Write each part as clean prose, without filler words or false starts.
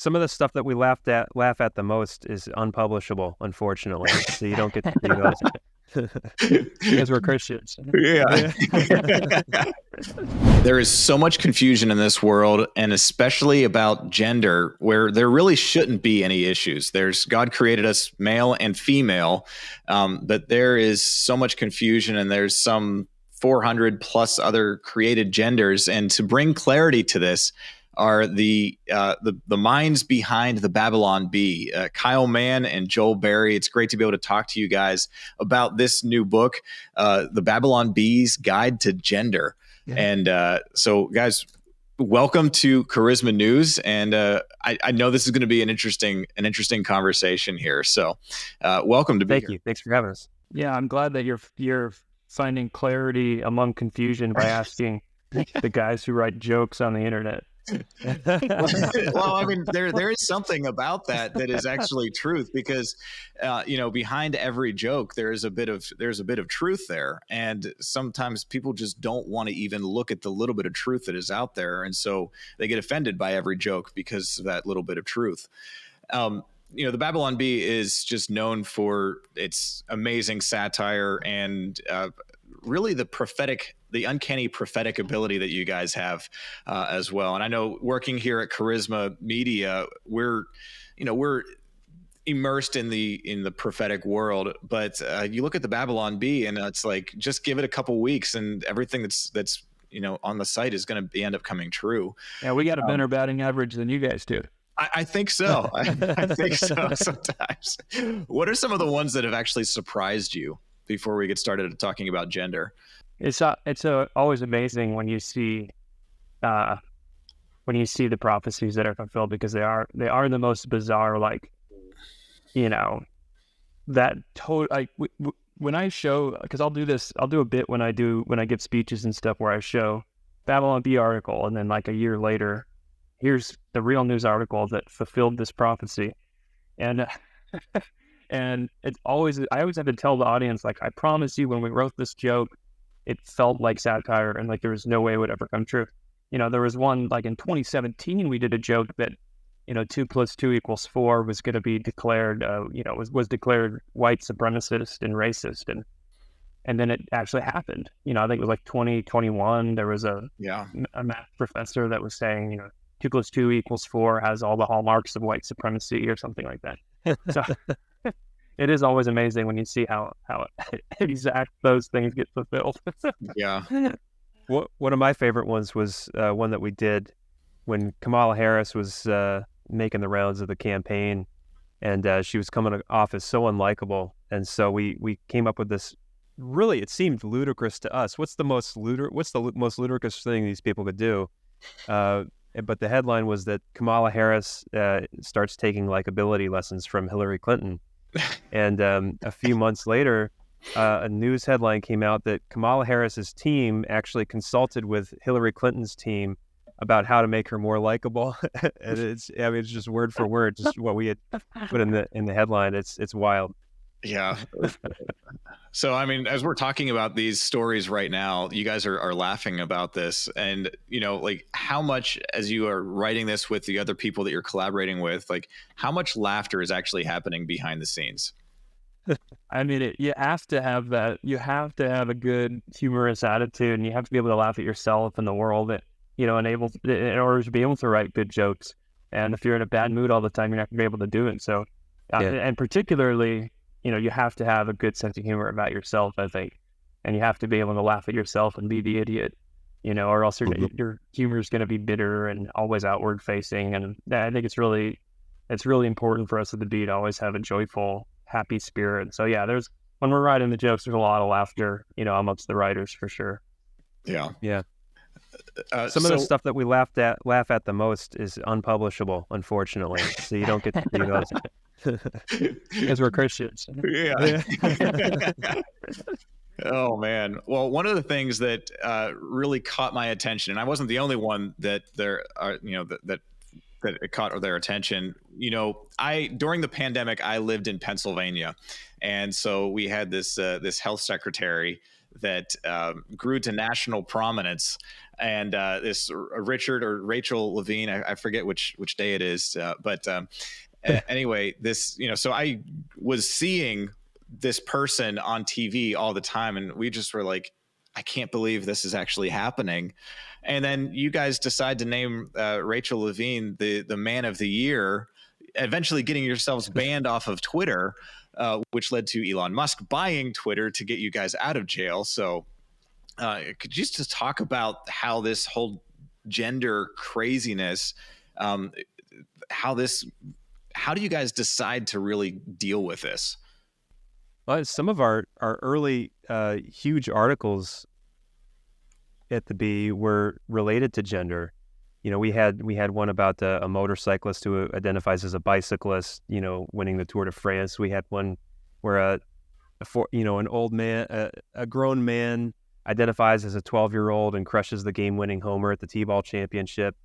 Some of the stuff that we laugh at the most is unpublishable, unfortunately. So you don't get to see those because we're Christians. Yeah. There is so much confusion in this world, and especially about gender, where there really shouldn't be any issues. God created us male and female, but there is so much confusion, and there's some 400 plus other created genders. And to bring clarity to this are the minds behind the Babylon Bee, Kyle Mann and Joel Berry. It's great to be able to talk to you guys about this new book, The Babylon Bee's Guide to Gender. Yeah. And so, guys, welcome to Charisma News. And I know this is going to be an interesting conversation here. So, welcome to be here. Thank you. Thanks for having us. Yeah, I'm glad that you're finding clarity among confusion by asking the guys who write jokes on the internet. Well, I mean, there is something about that is actually truth, because behind every joke there's a bit of truth there, and sometimes people just don't want to even look at the little bit of truth that is out there, and so they get offended by every joke because of that little bit of truth. The Babylon Bee is just known for its amazing satire and really the uncanny prophetic ability that you guys have as well. And I know working here at Charisma Media, we're immersed in the prophetic world, but you look at the Babylon Bee and it's like, just give it a couple weeks and everything that's on the site is going to end up coming true. Yeah, we got a better batting average than you guys do. I think so. I think so sometimes. What are some of the ones that have actually surprised you before we get started talking about gender? It's always amazing when you see the prophecies that are fulfilled, because they are the most bizarre, when I show, because I'll do a bit when I give speeches and stuff where I show Babylon Bee article, and then like a year later, here's the real news article that fulfilled this prophecy. And and I always have to tell the audience, like, I promise you, when we wrote this joke, it felt like satire, and like there was no way it would ever come true. There was one, like in 2017, we did a joke that 2 + 2 = 4 was going to be declared was declared white supremacist and racist, and then it actually happened. I think it was like 2021. There was a math professor that was saying 2 + 2 = 4 has all the hallmarks of white supremacy or something like that. So it is always amazing when you see how exact those things get fulfilled. Yeah. One of my favorite ones was one that we did when Kamala Harris was making the rounds of the campaign, and she was coming off as so unlikable. And so we came up with this. Really, it seemed ludicrous to us. What's the most ludicrous thing these people could do? But the headline was that Kamala Harris starts taking likability lessons from Hillary Clinton. And a few months later, a news headline came out that Kamala Harris's team actually consulted with Hillary Clinton's team about how to make her more likable. And it's just word for word, just what we had put in the headline. It's wild. Yeah. So, I mean, as we're talking about these stories right now, you guys are laughing about this, and like, how much, as you are writing this with the other people that you're collaborating with, like, how much laughter is actually happening behind the scenes? I mean, you have to have that. You have to have a good humorous attitude, and you have to be able to laugh at yourself and the world, in order to be able to write good jokes. And if you're in a bad mood all the time, you're not going to be able to do it. So, and particularly, you have to have a good sense of humor about yourself, I think, and you have to be able to laugh at yourself and be the idiot, or else your humor is going to be bitter and always outward facing. And I think it's really important for us at the Bee to always have a joyful, happy spirit. So yeah, when we're writing the jokes, there's a lot of laughter, amongst the writers for sure. Yeah. Yeah. Some of the stuff that we laugh at the most is unpublishable, unfortunately. So you don't get to see those because we're Christians. Yeah. Oh man. Well, one of the things that really caught my attention, and I wasn't the only one that it caught their attention. During the pandemic, I lived in Pennsylvania, and so we had this health secretary that grew to national prominence. And this Richard or Rachel Levine, I forget which day it is, but anyway, this, so I was seeing this person on TV all the time, and we just were like, I can't believe this is actually happening. And then you guys decide to name Rachel Levine the Man of the Year, eventually getting yourselves banned off of Twitter, which led to Elon Musk buying Twitter to get you guys out of jail. So could you just talk about how this whole gender craziness, how do you guys decide to really deal with this? Well, some of our early huge articles at the Bee were related to gender. We had one about a motorcyclist who identifies as a bicyclist, winning the Tour de France. We had one where an old man, a grown man, identifies as a 12-year-old and crushes the game-winning homer at the T-ball championship.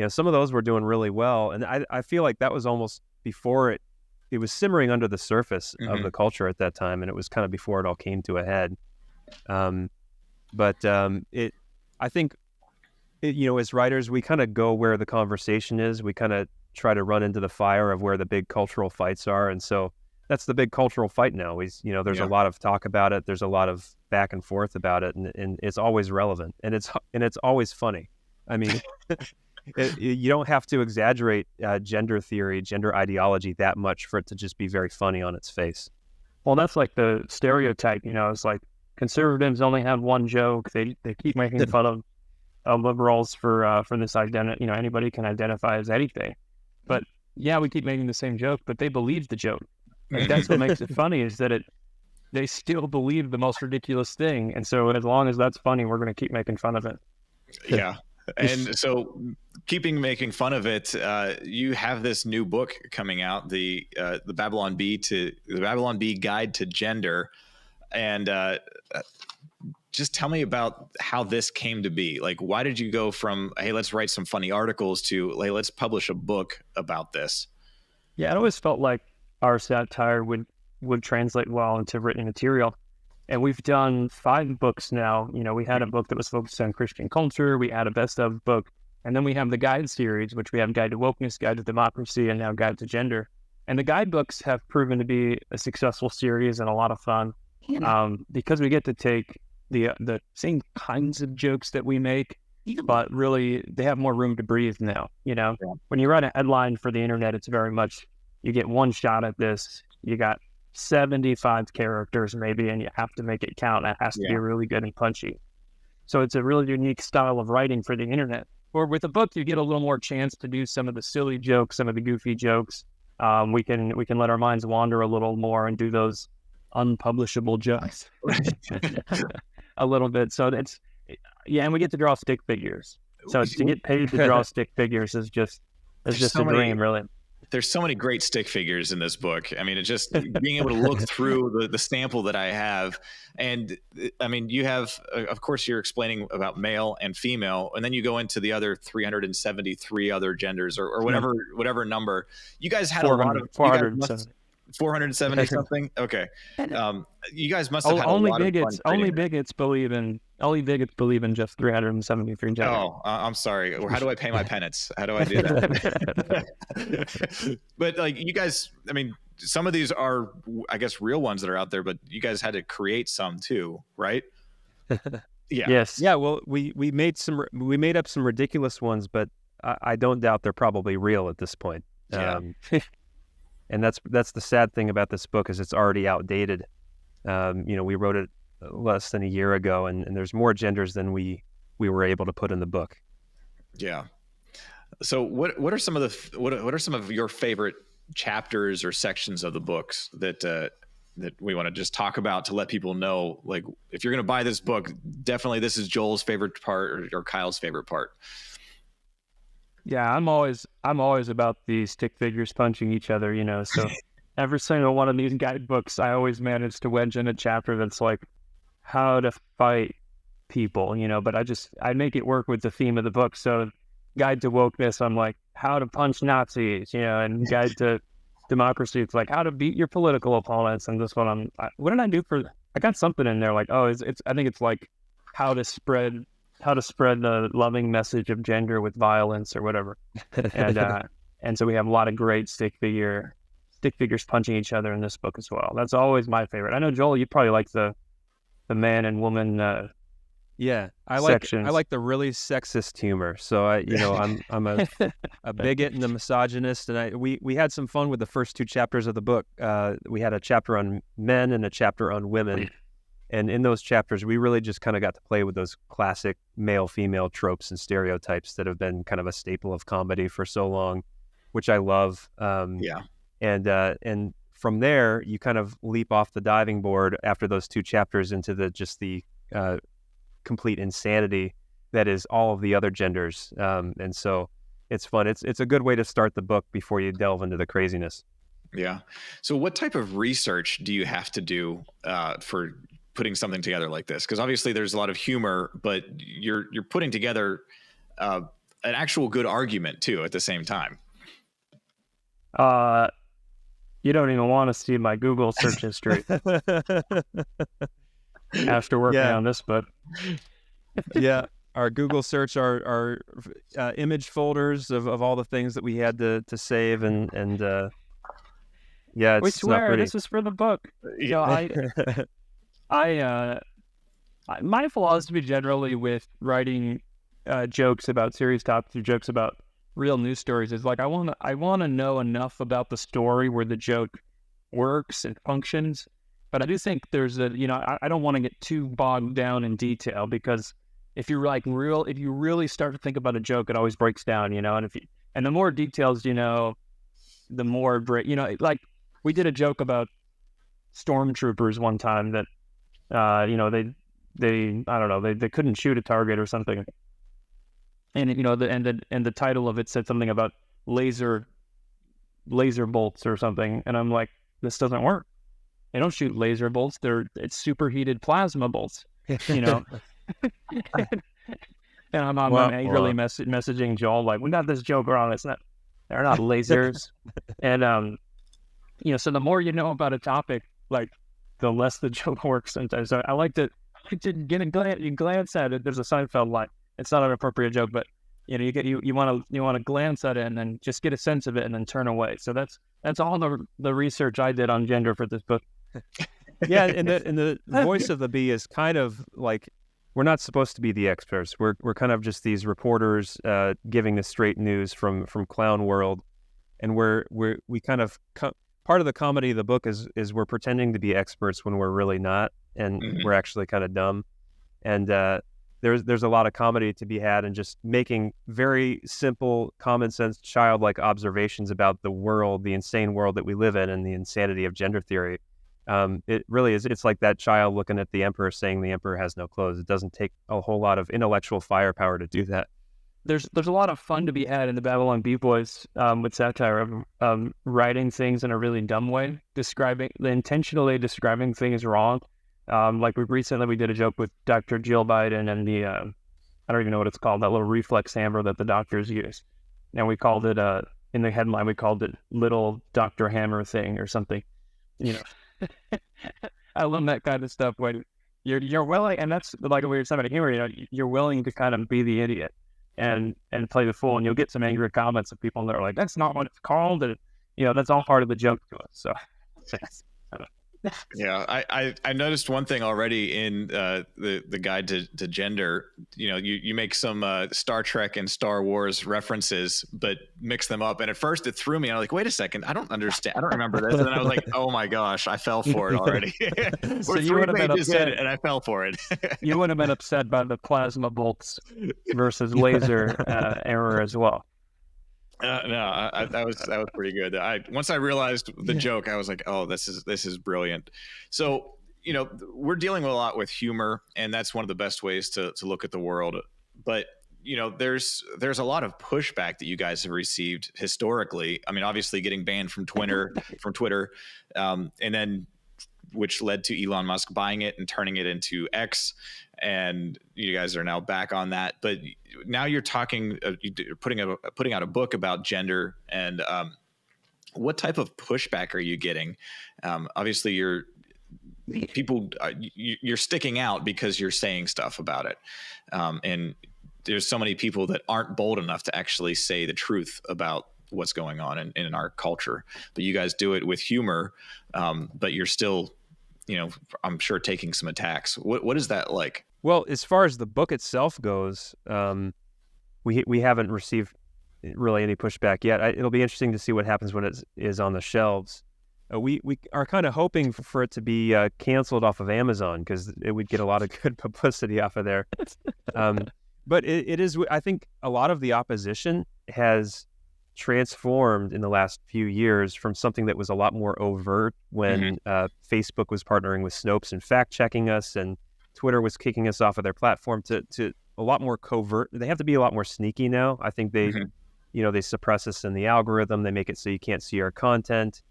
Some of those were doing really well, and I feel like that was almost before it was simmering under the surface of the culture at that time, and it was kind of before it all came to a head. I think, as writers, we kind of go where the conversation is. We kind of try to run into the fire of where the big cultural fights are, and so that's the big cultural fight now. There's a lot of talk about it. There's a lot of back and forth about it, and it's always relevant, and it's always funny. I mean, you don't have to exaggerate gender theory, gender ideology that much for it to just be very funny on its face. Well, that's like the stereotype. It's like conservatives only have one joke. They keep making fun of liberals for this identity. Anybody can identify as anything, but yeah, we keep making the same joke, but they believe the joke. Like, that's what makes it funny, is that they still believe the most ridiculous thing, and so as long as that's funny, we're going to keep making fun of it. Yeah. And so making fun of it, you have this new book coming out, the Babylon Bee Guide to Gender. And just tell me about how this came to be. Like, why did you go from, hey, let's write some funny articles, to, hey, let's publish a book about this? Yeah, it always felt like our satire would translate well into written material. And we've done 5 books now. We had a book that was focused on Christian culture. We had a best of book. And then we have the guide series, which we have Guide to Wokeness, Guide to Democracy, and now Guide to Gender. And the guide books have proven to be a successful series and a lot of fun, because we get to take the same kinds of jokes that we make, but really they have more room to breathe now. When you write a headline for the internet, it's very much, you get one shot at this. You got 75 characters maybe, and you have to make it count. It has to be really good and punchy. So it's a really unique style of writing for the internet. Or with a book, you get a little more chance to do some of the silly jokes, some of the goofy jokes. We can let our minds wander a little more and do those unpublishable jokes a little bit. So and we get to draw stick figures. So to get paid to draw stick figures is just a dream, really. There's so many great stick figures in this book. I mean, it's just being able to look through the sample that I have. And I mean, you have, of course, you're explaining about male and female, and then you go into the other 373 other genders or whatever number. You guys had a lot of 470 something. Okay. You guys must have had a lot of fun. Only bigots believe in just 373 genders. Oh, I'm sorry. How do I pay my penance? How do I do that? But like, you guys, I mean, some of these are, I guess, real ones that are out there, but you guys had to create some too, right? Yeah. Yes. Yeah. Well, we made up some ridiculous ones, but I don't doubt they're probably real at this point. Yeah. And that's the sad thing about this book, is it's already outdated. We wrote it less than a year ago, and there's more genders than we were able to put in the book. Yeah. So what are some of your favorite chapters or sections of the books that we want to just talk about, to let people know, like, if you're going to buy this book, definitely this is Joel's favorite part or Kyle's favorite part? Yeah, I'm always about the stick figures punching each other, so every single one of these guidebooks, I always manage to wedge in a chapter that's like how to fight people, but I make it work with the theme of the book. So Guide to Wokeness, I'm like, how to punch Nazis, and Guide to Democracy, it's like how to beat your political opponents. And this one, what did I do for I got something in there like, oh, it's I think it's like how to spread the loving message of gender with violence or whatever. And and so we have a lot of great stick figures punching each other in this book as well. That's always my favorite. I know, Joel, you probably like the man and woman Yeah, I sections. like the really sexist humor. So I'm a bigot and a misogynist, and we had some fun with the first 2 chapters of the book. We had a chapter on men and a chapter on women, and in those chapters, we really just kind of got to play with those classic male-female tropes and stereotypes that have been kind of a staple of comedy for so long, which I love. And from there, you kind of leap off the diving board after those 2 chapters into the complete insanity that is all of the other genders. And so it's fun. It's a good way to start the book before you delve into the craziness. Yeah. So what type of research do you have to do for putting something together like this? Because obviously there's a lot of humor, but you're putting together an actual good argument too at the same time. You don't even want to see my Google search history after working on this book. Yeah, our Google search, our image folders of all the things that we had to save, and yeah, it's we swear not pretty. This is for the book. You know, my philosophy generally with writing jokes about serious topics or jokes about real news stories is like I want to know enough about the story where the joke works and functions. But I do think there's I don't want to get too bogged down in detail, because if you really start to think about a joke, it always breaks down, and the more details, the more like we did a joke about stormtroopers one time that, they I don't know, they couldn't shoot a target or something. And the title of it said something about laser bolts or something. And I'm like, this doesn't work. They don't shoot laser bolts. It's superheated plasma bolts, And I'm angrily messaging Joel like, we got this joke wrong. They're not lasers. And so the more you know about a topic, like the less the joke works sometimes. So I like to get a glance at it. There's a Seinfeld line. It's not an appropriate joke, but you want to glance at it and then just get a sense of it and then turn away. So that's all the research I did on gender for this book. Yeah, and the voice of the bee is kind of like, we're not supposed to be the experts. We're kind of just these reporters giving the straight news from clown world, and we kind of part of the comedy of the book is we're pretending to be experts when we're really not, and we're actually kind of dumb. And there's a lot of comedy to be had in just making very simple, common sense, childlike observations about the world, the insane world that we live in, and the insanity of gender theory. It really is. It's like that child looking at the emperor saying the emperor has no clothes. It doesn't take a whole lot of intellectual firepower to do that. There's a lot of fun to be had in the Babylon Bee Boys with satire of writing things in a really dumb way, intentionally describing things wrong. Like we did a joke with Dr. Jill Biden and the I don't even know what it's called, that little reflex hammer that the doctors use, and we called it in the headline we called it Little Dr. Hammer Thing or something. I love that kind of stuff when you're willing, and that's like a weird side of humor. You're willing to kind of be the idiot and play the fool, and you'll get some angry comments of people that are like, "That's not what it's called," and that's all part of the joke to us. So. Yeah, I noticed one thing already in the guide to gender. You make some Star Trek and Star Wars references, but mix them up. And at first it threw me. I was like, wait a second, I don't understand. I don't remember this. And then I was like, oh my gosh, I fell for it already. So you would have been upset, and I fell for it. You would have been upset by the plasma bolts versus laser error as well. No, that was pretty good. Once I realized the joke, I was like, "Oh, this is brilliant." So, we're dealing a lot with humor, and that's one of the best ways to look at the world. But there's a lot of pushback that you guys have received historically. I mean, obviously, getting banned from Twitter, and then which led to Elon Musk buying it and turning it into X. And you guys are now back on that, but now you're talking, you're putting out a book about gender, and what type of pushback are you getting? Obviously, people, you're sticking out because you're saying stuff about it. And there's so many people that aren't bold enough to actually say the truth about what's going on in our culture, but you guys do it with humor. But you're still, I'm sure taking some attacks. What is that like? Well, as far as the book itself goes, we haven't received really any pushback yet. It'll be interesting to see what happens when it is on the shelves. We are kind of hoping for it to be canceled off of Amazon, because it would get a lot of good publicity off of there. But it is, I think a lot of the opposition has transformed in the last few years from something that was a lot more overt when Facebook was partnering with Snopes and fact-checking us, and Twitter was kicking us off of their platform, to a lot more covert. They have to be a lot more sneaky now. I think they, they suppress us in the algorithm. They make it so you can't see our content.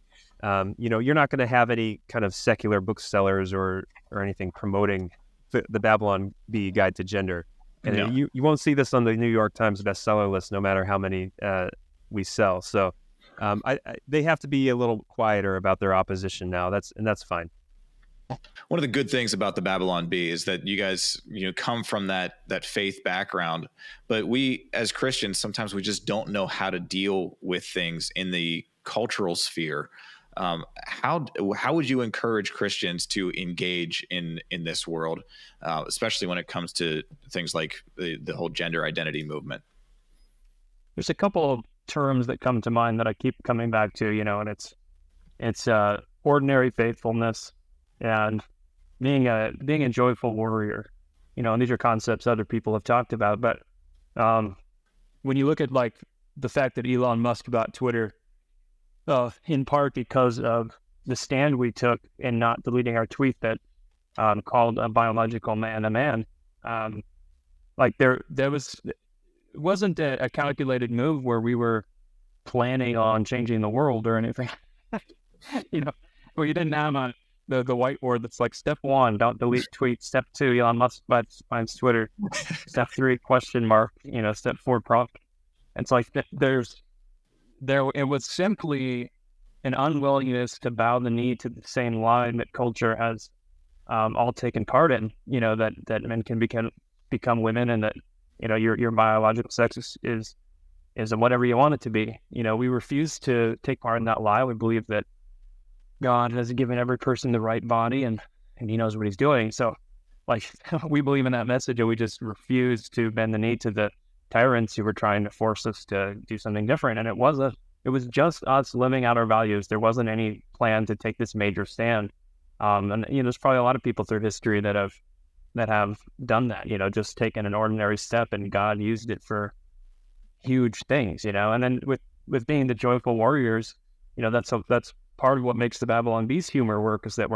You're not going to have any kind of secular booksellers or anything promoting the Babylon Bee Guide to Gender. And you won't see this on the New York Times bestseller list, no matter how many we sell. So they have to be a little quieter about their opposition now. That's fine. One of the good things about the Babylon Bee is that you guys, come from that faith background, but we as Christians, sometimes we just don't know how to deal with things in the cultural sphere. How would you encourage Christians to engage in this world, especially when it comes to things like the whole gender identity movement? There's a couple of terms that come to mind that I keep coming back to, and it's ordinary faithfulness and being a joyful warrior, and these are concepts other people have talked about. But when you look at like the fact that Elon Musk bought Twitter, in part because of the stand we took in not deleting our tweet that called a biological man a man, like there wasn't a calculated move where we were planning on changing the world or anything. Well, you didn't have the whiteboard that's like, step 1, don't delete tweet. Step 2, Elon Musk finds Twitter. Step 3, question mark. Step 4, prompt. It's like it was simply an unwillingness to bow the knee to the same line that culture has all taken part in. That men can become women, and that your biological sex is whatever you want it to be. We refuse to take part in that lie. We believe that God has given every person the right body, and He knows what He's doing. So, like, we believe in that message, and we just refuse to bend the knee to the tyrants who were trying to force us to do something different. And it was just us living out our values. There wasn't any plan to take this major stand. And there's probably a lot of people through history that have done that. Just taken an ordinary step, and God used it for huge things. And then with being the joyful warriors, that's part of what makes the Babylon Bee's humor work, is that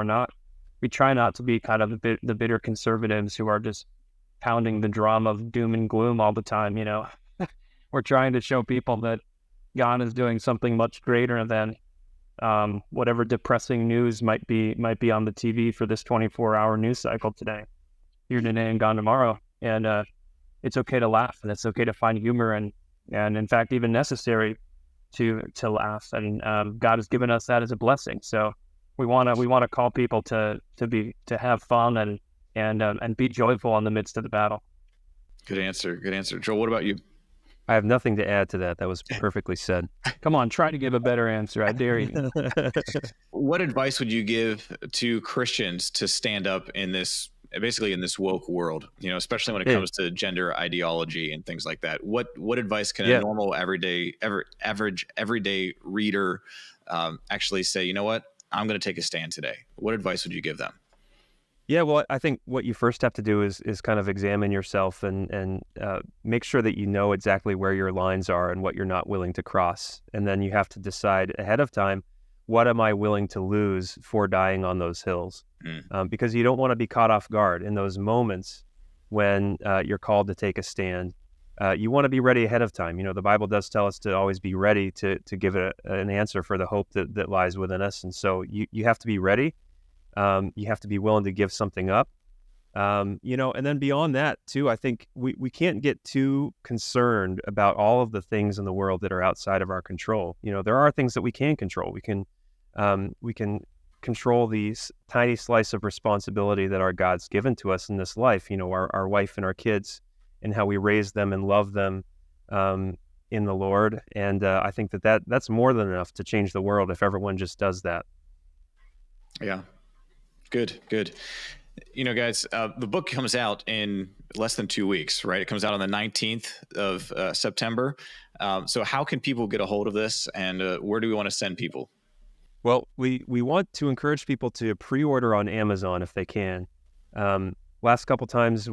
we try not to be kind of the bitter conservatives who are just pounding the drum of doom and gloom all the time. We're trying to show people that God is doing something much greater than whatever depressing news might be on the TV for this 24-hour news cycle today. Here today and gone tomorrow. And it's okay to laugh, and it's okay to find humor, and in fact even necessary to laugh. And God has given us that as a blessing. So we want to call people to have fun and be joyful in the midst of the battle. Good answer. Joel, what about you? I have nothing to add to that. That was perfectly said. Come on, try to give a better answer. I dare you. What advice would you give to Christians to stand up in this woke world, especially when it comes to gender ideology and things like that? What advice can a normal average everyday reader actually say, you know what, I'm going to take a stand today? What advice would you give them? Yeah, well, I think what you first have to do is kind of examine yourself and make sure that you know exactly where your lines are and what you're not willing to cross. And then you have to decide ahead of time, what am I willing to lose for dying on those hills? Because you don't want to be caught off guard in those moments when you're called to take a stand. You want to be ready ahead of time. The Bible does tell us to always be ready to give an answer for the hope that lies within us. And so you have to be ready. You have to be willing to give something up, and then beyond that too, I think we can't get too concerned about all of the things in the world that are outside of our control. There are things that we can control. We can control these tiny slice of responsibility that our God's given to us in this life, our wife and our kids, and how we raise them and love them in the Lord. And I think that's more than enough to change the world if everyone just does that. Yeah. Good. Guys, the book comes out in less than 2 weeks, right? It comes out on the 19th of September. So how can people get a hold of this, and where do we want to send people? Well, we want to encourage people to pre-order on Amazon if they can. Last couple times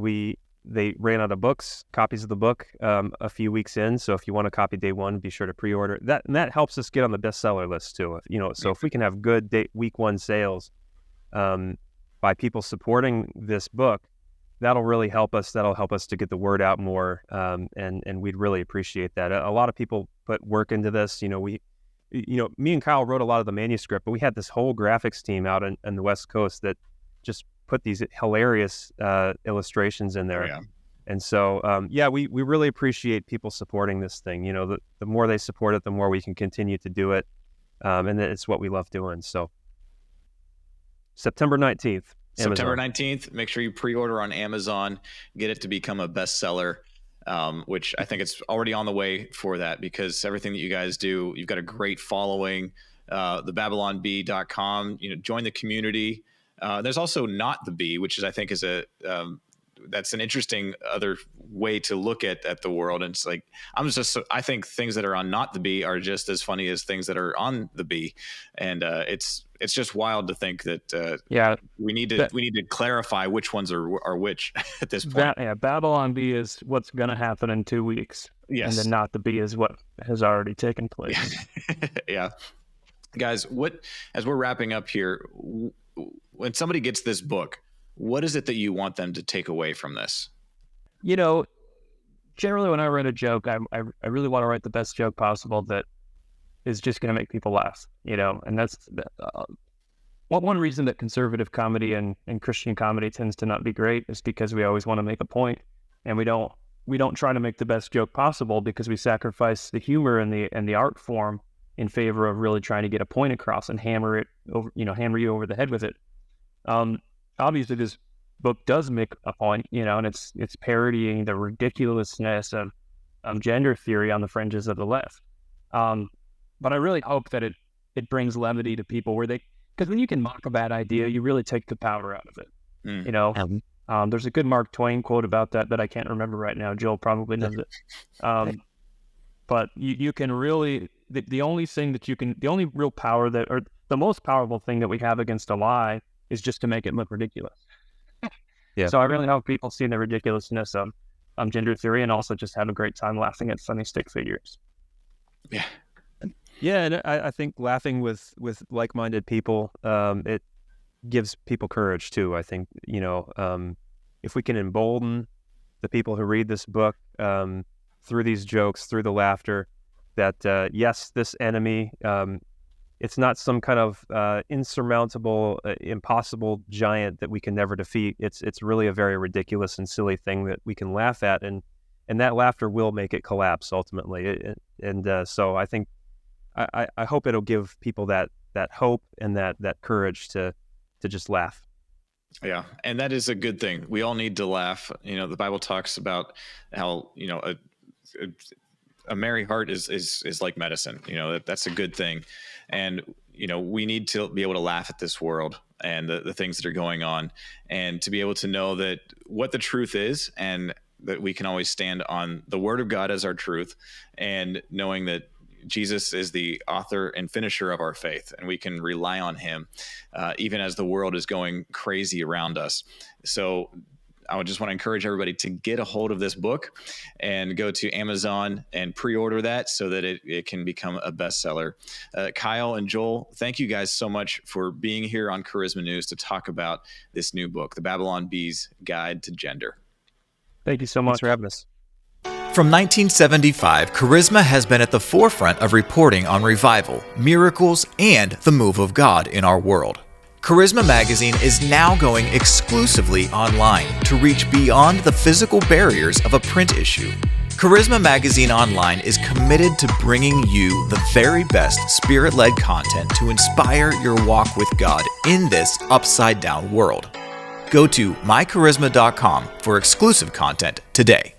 they ran out of copies of the book a few weeks in. So if you want a copy day one, be sure to pre-order that. And that helps us get on the bestseller list too. So if we can have good week one sales by people supporting this book, that'll really help us. That'll help us to get the word out more. And we'd really appreciate that. A lot of people put work into this. Me and Kyle wrote a lot of the manuscript, but we had this whole graphics team out in the West Coast that just put these hilarious illustrations in there. Oh, yeah. And so, we really appreciate people supporting this thing. The more they support it, the more we can continue to do it. And it's what we love doing. So September 19th. September 19th, make sure you pre-order on Amazon, get it to become a bestseller, which I think it's already on the way for that, because everything that you guys do, you've got a great following, the babylonbee.com, join the community. There's also Not the Bee, which is, I think, is that's an interesting other way to look at the world. And it's like, I think things that are on Not the Bee are just as funny as things that are on the Bee. And it's just wild to think that we need to clarify which ones are which at this point. Babylon Bee is what's going to happen in 2 weeks. Yes. And then Not the Bee is what has already taken place. Yeah. Guys, as we're wrapping up here, when somebody gets this book, what is it that you want them to take away from this? Generally when I write a joke, I really want to write the best joke possible that is just going to make people laugh, and that's one reason that conservative comedy and Christian comedy tends to not be great is because we always want to make a point, and we don't try to make the best joke possible because we sacrifice the humor and the art form in favor of really trying to get a point across and hammer you over the head with it. Obviously this book does make a point, and it's parodying the ridiculousness of gender theory on the fringes of the left. But I really hope that it brings levity to people because when you can mock a bad idea, you really take the power out of it. There's a good Mark Twain quote about that I can't remember right now. Jill probably knows it. But you can really, the only real power or the most powerful thing that we have against a lie is just to make it look ridiculous. Yeah. So I really hope people see the ridiculousness of gender theory and also just have a great time laughing at funny stick figures. Yeah. Yeah, and I think laughing with like-minded people, it gives people courage too. I think, if we can embolden the people who read this book through these jokes, through the laughter, that yes, this enemy, it's not some kind of insurmountable, impossible giant that we can never defeat. It's really a very ridiculous and silly thing that we can laugh at, and that laughter will make it collapse ultimately. So I think I hope it'll give people that hope and that courage to just laugh. Yeah, and that is a good thing. We all need to laugh. The Bible talks about how a merry heart is like medicine. That's a good thing. And, we need to be able to laugh at this world and the things that are going on, and to be able to know that what the truth is, and that we can always stand on the word of God as our truth, and knowing that Jesus is the author and finisher of our faith, and we can rely on him, even as the world is going crazy around us. So I would just want to encourage everybody to get a hold of this book and go to Amazon and pre-order that so that it can become a bestseller. Kyle and Joel, thank you guys so much for being here on Charisma News to talk about this new book, The Babylon Bee's Guide to Gender. Thank you so much for having us. From 1975, Charisma has been at the forefront of reporting on revival, miracles, and the move of God in our world. Charisma Magazine is now going exclusively online to reach beyond the physical barriers of a print issue. Charisma Magazine Online is committed to bringing you the very best spirit-led content to inspire your walk with God in this upside down world. Go to mycharisma.com for exclusive content today.